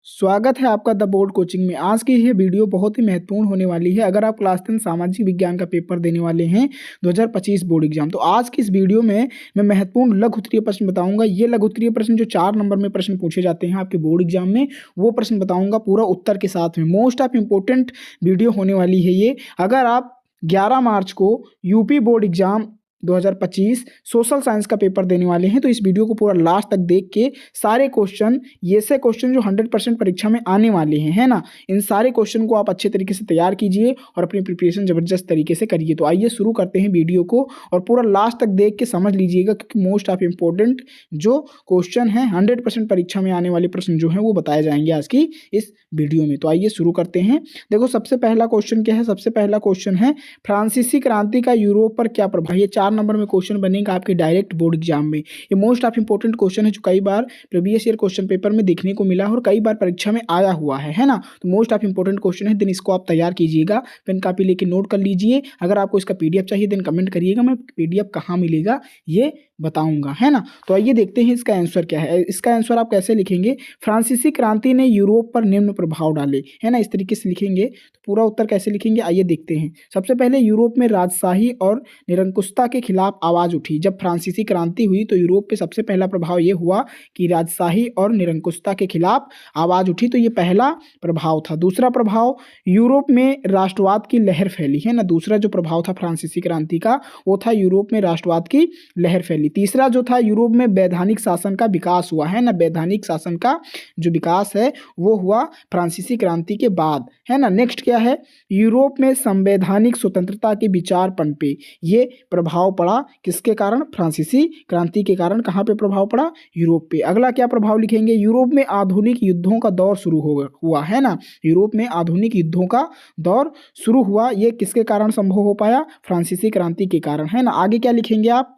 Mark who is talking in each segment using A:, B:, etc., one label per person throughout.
A: स्वागत है आपका द बोर्ड कोचिंग में। आज की यह वीडियो बहुत ही महत्वपूर्ण होने वाली है अगर आप क्लास 10 सामाजिक विज्ञान का पेपर देने वाले हैं 2025 बोर्ड एग्जाम। तो आज की इस वीडियो में मैं महत्वपूर्ण लघु उत्तरीय प्रश्न बताऊंगा। ये लघु उत्तरीय प्रश्न जो 4 नंबर में प्रश्न पूछे जाते हैं आपके बोर्ड एग्जाम में, वो प्रश्न बताऊंगा पूरा उत्तर के साथ में। मोस्ट ऑफ इम्पोर्टेंट वीडियो होने वाली है ये। अगर आप 11 मार्च को UP board exam 2025 social science का पेपर देने वाले हैं तो इस वीडियो को पूरा लास्ट तक देख के सारे क्वेश्चन, ये से क्वेश्चन जो 100% परीक्षा में आने वाले हैं, है ना, इन सारे क्वेश्चन को आप अच्छे तरीके से तैयार कीजिए और अपनी प्रिपरेशन ज़बरदस्त तरीके से करिए। तो आइए शुरू करते हैं वीडियो को और पूरा लास्ट तक देख के समझ लीजिएगा क्योंकि मोस्ट ऑफ इम्पोर्टेंट जो क्वेश्चन है 100% परीक्षा में आने वाले प्रश्न जो हैं वो बताए जाएंगे आज की इस वीडियो में। तो आइए शुरू करते हैं। देखो सबसे पहला क्वेश्चन क्या है। सबसे पहला क्वेश्चन है फ्रांसीसी क्रांति का यूरोप पर क्या प्रभाव। ये 4 नंबर में क्वेश्चन बनेगा आपके डायरेक्ट बोर्ड एग्जाम में। ये मोस्ट ऑफ इंपोर्टेंट क्वेश्चन है जो कई बार प्रीवियस ईयर क्वेश्चन पेपर में देखने को मिला और कई बार परीक्षा में आया हुआ है ना। तो मोस्ट ऑफ इंपोर्टेंट क्वेश्चन है, देन इसको आप तैयार कीजिएगा, पेन कापी लेके नोट कर लीजिए। अगर आपको इसका पीडीएफ चाहिए देन कमेंट करिएगा, मैं पीडीएफ कहाँ मिलेगा ये बताऊंगा, है ना। तो आइए देखते हैं इसका आंसर क्या है। इसका आंसर आप कैसे लिखेंगे, फ्रांसीसी क्रांति ने यूरोप पर निम्न प्रभाव डाले, है ना, इस तरीके से लिखेंगे। तो पूरा उत्तर कैसे लिखेंगे आइए देखते हैं। सबसे पहले यूरोप में राजशाही और निरंकुशता के खिलाफ आवाज उठी। जब फ्रांसीसी क्रांति हुई तो यूरोप पे सबसे पहला प्रभाव ये हुआ कि राजशाही और निरंकुशता के खिलाफ आवाज उठी, तो ये पहला प्रभाव था। दूसरा प्रभाव, यूरोप में राष्ट्रवाद की लहर फैली, है ना। दूसरा जो प्रभाव था फ्रांसीसी क्रांति का वो था यूरोप में राष्ट्रवाद की लहर फैली। तीसरा जो था, यूरोप में वैधानिक शासन का विकास हुआ, है ना। वैधानिक शासन का जो विकास है वो हुआ फ्रांसीसी क्रांति के बाद, है ना। नेक्स्ट क्या है, यूरोप में संवैधानिक स्वतंत्रता के विचार पनपे। ये प्रभाव पड़ा किसके कारण, फ्रांसीसी क्रांति के कारण। कहाँ पे प्रभाव पड़ा, यूरोप पे। अगला क्या प्रभाव लिखेंगे, यूरोप में आधुनिक युद्धों का दौर शुरू हुआ, है ना। यूरोप में आधुनिक युद्धों का दौर शुरू हुआ, ये किसके कारण संभव हो पाया, फ्रांसीसी क्रांति के कारण, है ना। आगे क्या लिखेंगे आप,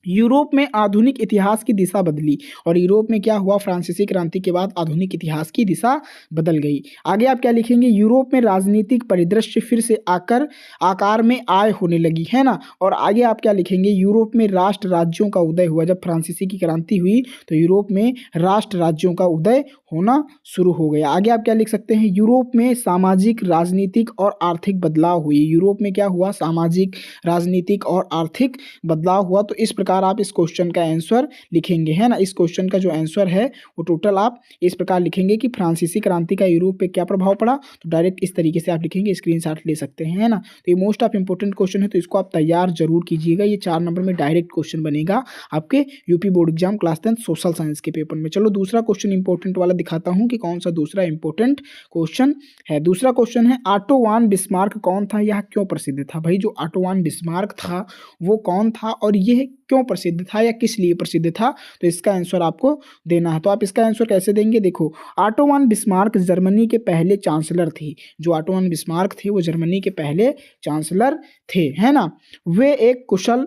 A: यूरोप में आधुनिक इतिहास की दिशा बदली। और यूरोप में क्या हुआ, फ्रांसीसी क्रांति के बाद आधुनिक इतिहास की दिशा बदल गई। आगे आप क्या लिखेंगे, यूरोप में राजनीतिक परिदृश्य फिर से आकार में आय होने लगी, है ना। और आगे आप क्या लिखेंगे, यूरोप में राष्ट्र राज्यों का उदय हुआ। जब फ्रांसीसी की क्रांति हुई तो यूरोप में राष्ट्र राज्यों का उदय होना शुरू हो गया। आगे आप क्या लिख सकते हैं, यूरोप में सामाजिक, राजनीतिक और आर्थिक बदलाव हुई। यूरोप में क्या हुआ, सामाजिक, राजनीतिक और आर्थिक बदलाव हुआ। तो इस प्रकार आप इस क्वेश्चन का आंसर लिखेंगे, है ना। इस क्वेश्चन का जो आंसर है वो टोटल आप इस प्रकार लिखेंगे कि फ्रांसीसी क्रांति का यूरोप पे क्या प्रभाव पड़ा। तो डायरेक्ट इस तरीके से आप लिखेंगे, स्क्रीनशॉट ले सकते हैं, है ना। तो ये मोस्ट ऑफ इंपोर्टेंट क्वेश्चन है तो इसको आप तैयार जरूर कीजिएगा। ये 4 नंबर में डायरेक्ट क्वेश्चन बनेगा आपके UP board exam class 10 social science के पेपर में। चलो दूसरा क्वेश्चन इंपॉर्टेंट वाला दिखाता हूं कि कौन सा दूसरा इंपॉर्टेंट क्वेश्चन है। दूसरा क्वेश्चन है, ऑटो वन बिस्मार्क कौन था, यह क्यों प्रसिद्ध था। भाई जो ऑटो वन बिस्मार्क था वो कौन था और यह क्यों प्रसिद्ध था या किस लिए प्रसिद्ध था, तो इसका आंसर आपको देना है। तो आप इसका आंसर कैसे देंगे, देखो, ऑटो वन बिस्मार्क जर्मनी के पहले चांसलर थे। जो ऑटो वन बिस्मार्क थे वो जर्मनी के पहले चांसलर थे, है ना। वे एक कुशल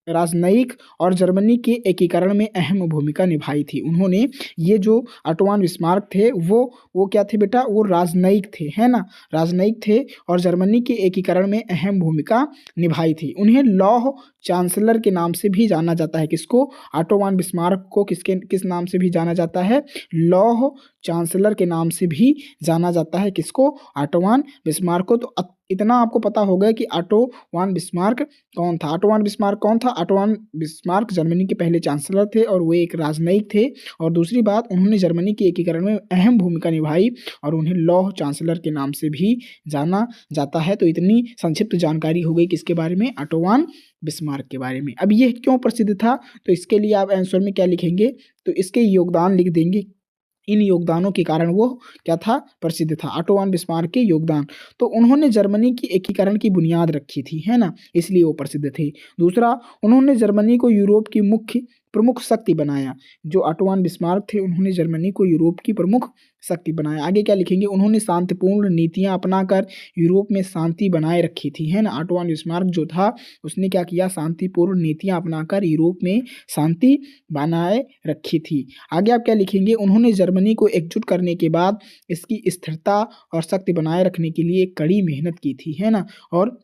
A: राजनयिक और जर्मनी के एकीकरण में अहम भूमिका निभाई थी। उन्होंने, ये जो ऑटो वन बिस्मार्क थे वो क्या थे बेटा, वो राजनयिक थे, है ना, राजनयिक थे और जर्मनी के एकीकरण में अहम भूमिका निभाई थी। उन्हें लौह चांसलर के नाम से भी जाना जाता है। किसको, ऑटो वन बिस्मार्क को किस नाम से भी जाना जाता है, लौह चांसलर के नाम से भी जाना जाता है। किसको, ऑटो वन बिस्मार्क को। तो इतना आपको पता हो गया कि ऑटो वन बिस्मार्क कौन था। ऑटो वन बिस्मार्क कौन था, ऑटो वन बिस्मार्क जर्मनी के पहले चांसलर थे और वे एक राजनयिक थे। और दूसरी बात, उन्होंने जर्मनी के एकीकरण में अहम भूमिका निभाई और उन्हें लौह चांसलर के नाम से भी जाना जाता है। तो इतनी संक्षिप्त जानकारी हो गई किसके बारे में, ऑटो वन बिस्मार्क के बारे में। अब यह क्यों प्रसिद्ध था, तो इसके लिए आप आंसर में क्या लिखेंगे, तो इसके योगदान लिख देंगे। इन योगदानों के कारण वो क्या था, प्रसिद्ध था, ऑटो वन बिस्मार्क के योगदान। तो उन्होंने जर्मनी की एकीकरण की बुनियाद रखी थी, है ना, इसलिए वो प्रसिद्ध थे। दूसरा, उन्होंने जर्मनी को यूरोप की प्रमुख शक्ति बनाया। जो ऑटो वन बिस्मार्क थे उन्होंने जर्मनी को यूरोप की प्रमुख शक्ति बनाया। आगे क्या लिखेंगे, उन्होंने शांतिपूर्ण नीतियां अपनाकर यूरोप में शांति बनाए रखी थी, है ना। ऑटो वन बिस्मार्क जो था उसने क्या किया, शांतिपूर्ण नीतियां अपनाकर यूरोप में शांति बनाए रखी थी। आगे आप क्या लिखेंगे, उन्होंने जर्मनी को एकजुट करने के बाद इसकी स्थिरता और शक्ति बनाए रखने के लिए कड़ी मेहनत की थी, है ना। और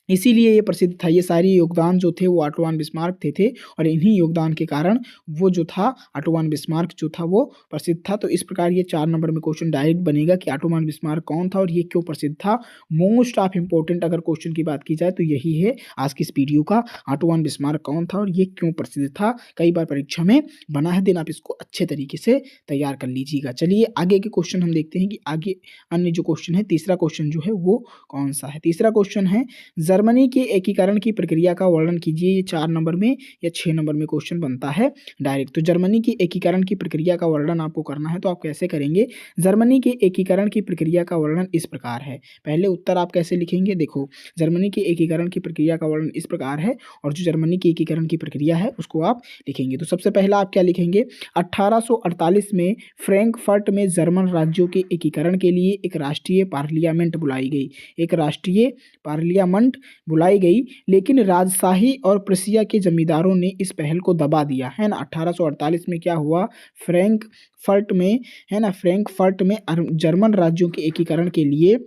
A: इसीलिए ये प्रसिद्ध था। ये सारी योगदान जो थे वो ऑटो वन बिस्मार्क थे और इन्हीं योगदान के कारण वो जो था ऑटो वन बिस्मार्क जो था वो प्रसिद्ध था। तो इस प्रकार ये 4 नंबर में क्वेश्चन डायरेक्ट बनेगा कि ऑटो वन बिस्मार्क कौन था और ये क्यों प्रसिद्ध था। मोस्ट ऑफ इम्पोर्टेंट अगर क्वेश्चन की बात की जाए तो यही है आज की इस वीडियो का, ऑटो वन बिस्मार्क कौन था और ये क्यों प्रसिद्ध था। कई बार परीक्षा में बना है, दिन आप इसको अच्छे तरीके से तैयार कर लीजिएगा। चलिए आगे के क्वेश्चन हम देखते हैं कि आगे अन्य जो क्वेश्चन है, तीसरा क्वेश्चन जो है वो कौन सा है। तीसरा क्वेश्चन है जर्मनी के एकीकरण की प्रक्रिया का वर्णन कीजिए। ये 4 नंबर में या 6 नंबर में क्वेश्चन बनता है डायरेक्ट। तो जर्मनी की एकीकरण की प्रक्रिया का वर्णन आपको करना है, तो आप कैसे करेंगे। जर्मनी के एकीकरण की प्रक्रिया का वर्णन इस प्रकार है। पहले उत्तर आप कैसे लिखेंगे, देखो जर्मनी के एकीकरण की प्रक्रिया का वर्णन इस प्रकार है और जो जर्मनी की एकीकरण की प्रक्रिया है उसको आप लिखेंगे। तो सबसे पहला आप क्या लिखेंगे, 1848 में फ्रैंकफर्ट में जर्मन राज्यों के एकीकरण के लिए एक राष्ट्रीय पार्लियामेंट बुलाई गई। एक राष्ट्रीय पार्लियामेंट बुलाई गई, लेकिन राजशाही और प्रुसिया के जमींदारों ने इस पहल को दबा दिया, है ना। 1848 में क्या हुआ, फ्रैंकफर्ट में, है ना, फ्रैंकफर्ट में जर्मन राज्यों के एकीकरण के लिए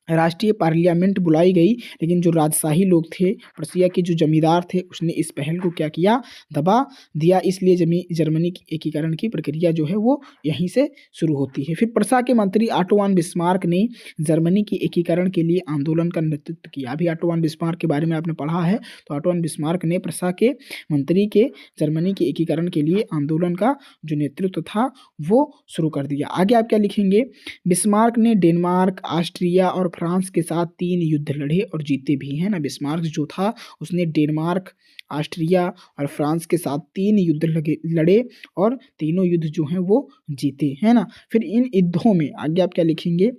A: राष्ट्रीय पार्लियामेंट बुलाई गई, लेकिन जो राजशाही लोग थे, प्रुसिया के जो जमींदार थे, उसने इस पहल को क्या किया, दबा दिया। इसलिए जर्मनी की एकीकरण की प्रक्रिया जो है वो यहीं से शुरू होती है। फिर प्रसा के मंत्री ऑटो वन बिस्मार्क ने जर्मनी की एकीकरण के लिए आंदोलन का नेतृत्व किया। अभी ऑटो वन बिस्मार्क के बारे में आपने पढ़ा है, तो ऑटो वन बिस्मार्क ने प्रसा के मंत्री के जर्मनी के एकीकरण के लिए आंदोलन का जो नेतृत्व था वो शुरू कर दिया। आगे आप क्या लिखेंगे, बिस्मार्क ने डेनमार्क, ऑस्ट्रिया और फ्रांस के साथ 3 युद्ध लड़े और जीते भी, है ना। बिस्मार्क जो था उसने डेनमार्क, ऑस्ट्रिया और फ्रांस के साथ 3 युद्ध लड़े और तीनों युद्ध जो हैं वो जीते, है ना। फिर इन युद्धों में आगे आप क्या लिखेंगे,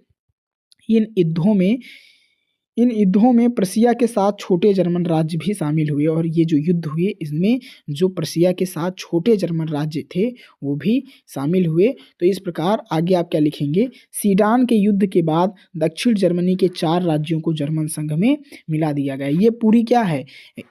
A: इन युद्धों में प्रसिया के साथ छोटे जर्मन राज्य भी शामिल हुए और ये जो युद्ध हुए इसमें जो प्रसिया के साथ छोटे जर्मन राज्य थे वो भी शामिल हुए। तो इस प्रकार आगे आप क्या लिखेंगे, सीडान के युद्ध के बाद दक्षिण जर्मनी के 4 राज्यों को जर्मन संघ में मिला दिया गया। ये पूरी क्या है,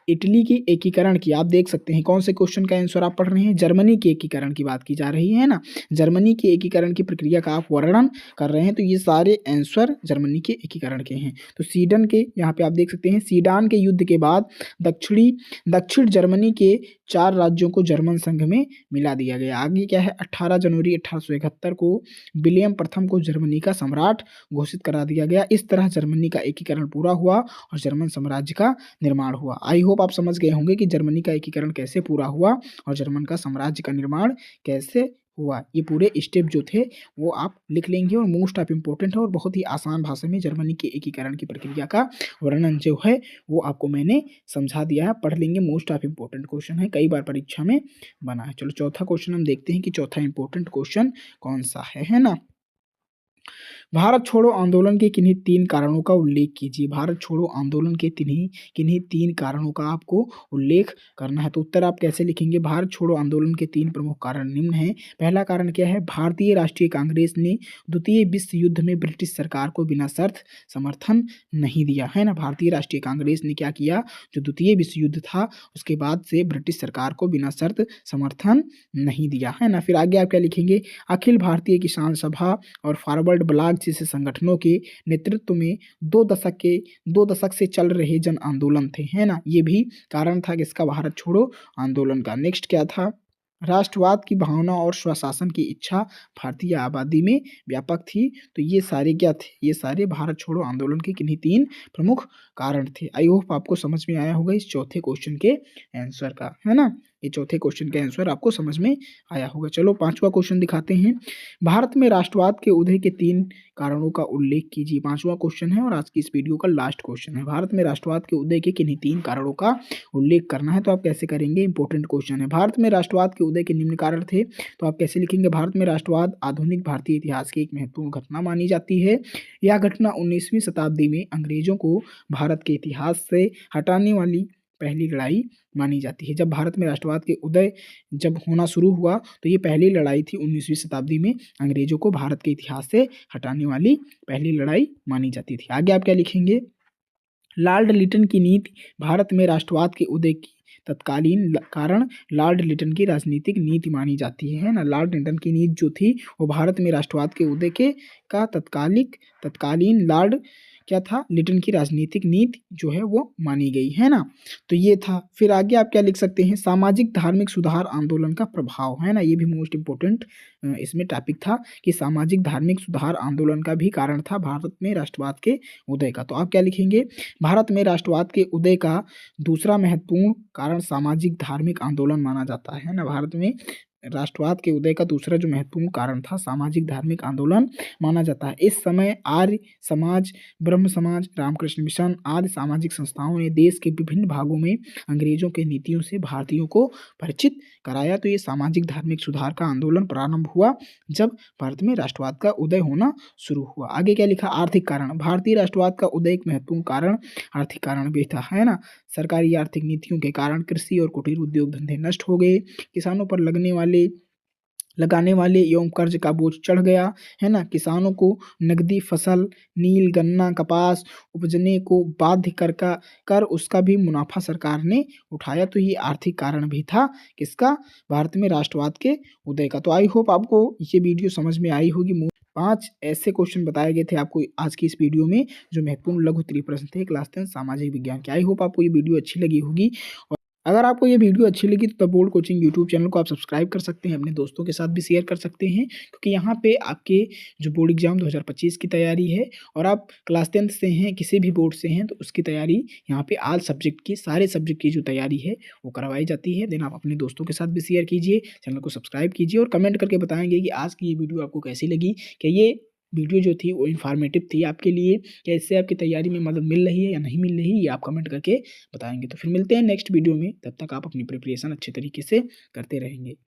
A: इटली की एकीकरण की। आप देख सकते हैं कौन से क्वेश्चन का आंसर आप पढ़ रहे हैं, जर्मनी के एकीकरण की बात की जा रही है ना। जर्मनी के एकीकरण की प्रक्रिया का आप वर्णन कर रहे हैं, तो ये सारे आंसर जर्मनी के एकीकरण के हैं। तो सीडन के यहाँ पे आप देख सकते हैं, सीडान के युद्ध के बाद दक्षिण जर्मनी के 4 राज्यों को जर्मन संघ में मिला दिया गया। आगे क्या है, 18 जनवरी 1871 को विलियम प्रथम को जर्मनी का सम्राट घोषित करा दिया गया। इस तरह जर्मनी का एकीकरण पूरा हुआ और जर्मन साम्राज्य का निर्माण हुआ। आई होप आप समझ गए होंगे कि जर्मनी का एकीकरण कैसे पूरा हुआ और जर्मन का साम्राज्य का निर्माण कैसे हुआ। ये पूरे स्टेप जो थे वो आप लिख लेंगे और मोस्ट ऑफ इम्पोर्टेंट है और बहुत ही आसान भाषा में जर्मनी के एकीकरण की प्रक्रिया का वर्णन जो है वो आपको मैंने समझा दिया है, पढ़ लेंगे। मोस्ट ऑफ इम्पोर्टेंट क्वेश्चन है, कई बार परीक्षा में बना है। चलो चौथा क्वेश्चन हम देखते हैं कि चौथा इम्पोर्टेंट क्वेश्चन कौन सा है ना। भारत छोड़ो आंदोलन के किन्हीं 3 कारणों का उल्लेख कीजिए। भारत छोड़ो आंदोलन के किन्हीं 3 कारणों का आपको उल्लेख करना है। तो उत्तर आप कैसे लिखेंगे, भारत छोड़ो आंदोलन के 3 प्रमुख कारण निम्न हैं। पहला कारण क्या है, भारतीय राष्ट्रीय कांग्रेस ने द्वितीय विश्व युद्ध में ब्रिटिश सरकार को बिना शर्त समर्थन नहीं दिया, है ना। भारतीय राष्ट्रीय कांग्रेस ने क्या किया, जो द्वितीय विश्व युद्ध था उसके बाद से ब्रिटिश सरकार को बिना शर्त समर्थन नहीं दिया, है ना। फिर आगे आप क्या लिखेंगे, अखिल भारतीय किसान सभा और फॉरवर्ड ब्लॉक जैसे संगठनों के नेतृत्व में 2 दशक से चल रहे जन आंदोलन थे, है ना। ये भी कारण था किसका, भारत छोड़ो आंदोलन का। नेक्स्ट क्या था, राष्ट्रवाद की भावना और स्वशासन की इच्छा भारतीय आबादी में व्यापक थी। तो ये सारे क्या थे, ये सारे भारत छोड़ो आंदोलन के किन्हीं 3 प्रमुख कारण थे। आई होप आपको समझ में आया होगा इस चौथे क्वेश्चन के आंसर का, है ना। ये चौथे क्वेश्चन का आंसर आपको समझ में आया होगा। चलो 5वां क्वेश्चन दिखाते हैं, भारत में राष्ट्रवाद के उदय के 3 कारणों का उल्लेख कीजिए। 5वां क्वेश्चन है और आज की इस वीडियो का लास्ट क्वेश्चन है। भारत में राष्ट्रवाद के उदय के किन्हीं 3 कारणों का उल्लेख करना है, तो आप कैसे करेंगे, इंपॉर्टेंट क्वेश्चन है। भारत में राष्ट्रवाद के उदय के निम्न कारण थे, तो आप कैसे लिखेंगे, भारत में राष्ट्रवाद आधुनिक भारतीय इतिहास की एक महत्वपूर्ण घटना मानी जाती है। यह घटना 19वीं शताब्दी में अंग्रेजों को भारत के इतिहास से हटाने वाली पहली लड़ाई मानी जाती है। जब भारत में राष्ट्रवाद के उदय जब होना शुरू हुआ तो ये पहली लड़ाई थी 19वीं शताब्दी में, अंग्रेजों को भारत के इतिहास से हटाने वाली पहली लड़ाई मानी जाती थी। आगे आप क्या लिखेंगे, लॉर्ड लिटन की नीति भारत में राष्ट्रवाद के उदय की तत्कालीन कारण लॉर्ड लिटन की राजनीतिक नीति मानी जाती है ना। लॉर्ड लिटन की नीति जो थी वो भारत में राष्ट्रवाद के उदय के का तत्कालीन लॉर्ड क्या था, लिटन की राजनीतिक नीति जो है वो मानी गई, है ना। तो ये था। फिर आगे आप क्या लिख सकते हैं, सामाजिक धार्मिक सुधार आंदोलन का प्रभाव, है ना। ये भी मोस्ट इंपोर्टेंट इसमें टॉपिक था कि सामाजिक धार्मिक सुधार आंदोलन का भी कारण था भारत में राष्ट्रवाद के उदय का। तो आप क्या लिखेंगे, भारत में राष्ट्रवाद के उदय का दूसरा महत्वपूर्ण कारण सामाजिक धार्मिक आंदोलन माना जाता है ना। भारत में राष्ट्रवाद के उदय का दूसरा जो महत्वपूर्ण कारण था सामाजिक धार्मिक आंदोलन माना जाता है। इस समय आर्य समाज, ब्रह्म समाज, रामकृष्ण मिशन आदि सामाजिक संस्थाओं ने देश के विभिन्न भागों में अंग्रेजों के नीतियों से भारतीयों को परिचित कराया। तो ये सामाजिक धार्मिक सुधार का आंदोलन प्रारंभ हुआ जब भारत में राष्ट्रवाद का उदय होना शुरू हुआ। आगे क्या लिखा, आर्थिक कारण, भारतीय राष्ट्रवाद का उदय एक महत्वपूर्ण कारण आर्थिक कारण भी था, है ना। सरकारी आर्थिक नीतियों के कारण कृषि और कुटीर उद्योग धंधे नष्ट हो गए, किसानों पर लगाने वाले एवं कर्ज का बोझ चढ़ गया, है ना। किसानों को नकदी फसल नील गन्ना कपास उपजने को बाध्य कर उसका भी मुनाफा सरकार ने उठाया। तो ये आर्थिक कारण भी था किसका, भारत में राष्ट्रवाद के उदय का। तो आई होप आपको ये वीडियो समझ में आई होगी। 5 ऐसे क्वेश्चन बताए गए थे आपको आज की इस वीडियो में जो महत्वपूर्ण लघु उत्तरीय प्रश्न थे क्लास 10 सामाजिक विज्ञान के। आई होप आपको ये वीडियो अच्छी लगी होगी। अगर आपको ये वीडियो अच्छी लगी तो the bold coaching YouTube channel को आप सब्सक्राइब कर सकते हैं, अपने दोस्तों के साथ भी शेयर कर सकते हैं, क्योंकि यहाँ पे आपके जो बोर्ड एग्जाम 2025 की तैयारी है और आप क्लास 10th से हैं किसी भी बोर्ड से हैं तो उसकी तैयारी यहाँ पे ऑल सब्जेक्ट की सारे सब्जेक्ट की जो तैयारी है वो करवाई जाती है। देन आप अपने दोस्तों के साथ भी शेयर कीजिए, चैनल को सब्सक्राइब कीजिए और कमेंट करके बताएंगे कि आज की ये वीडियो आपको कैसी लगी, कि ये वीडियो जो थी वो इन्फॉर्मेटिव थी आपके लिए, क्या इससे आपकी तैयारी में मदद मिल रही है या नहीं मिल रही, ये आप कमेंट करके बताएंगे। तो फिर मिलते हैं नेक्स्ट वीडियो में, तब तक आप अपनी प्रिपरेशन अच्छे तरीके से करते रहेंगे।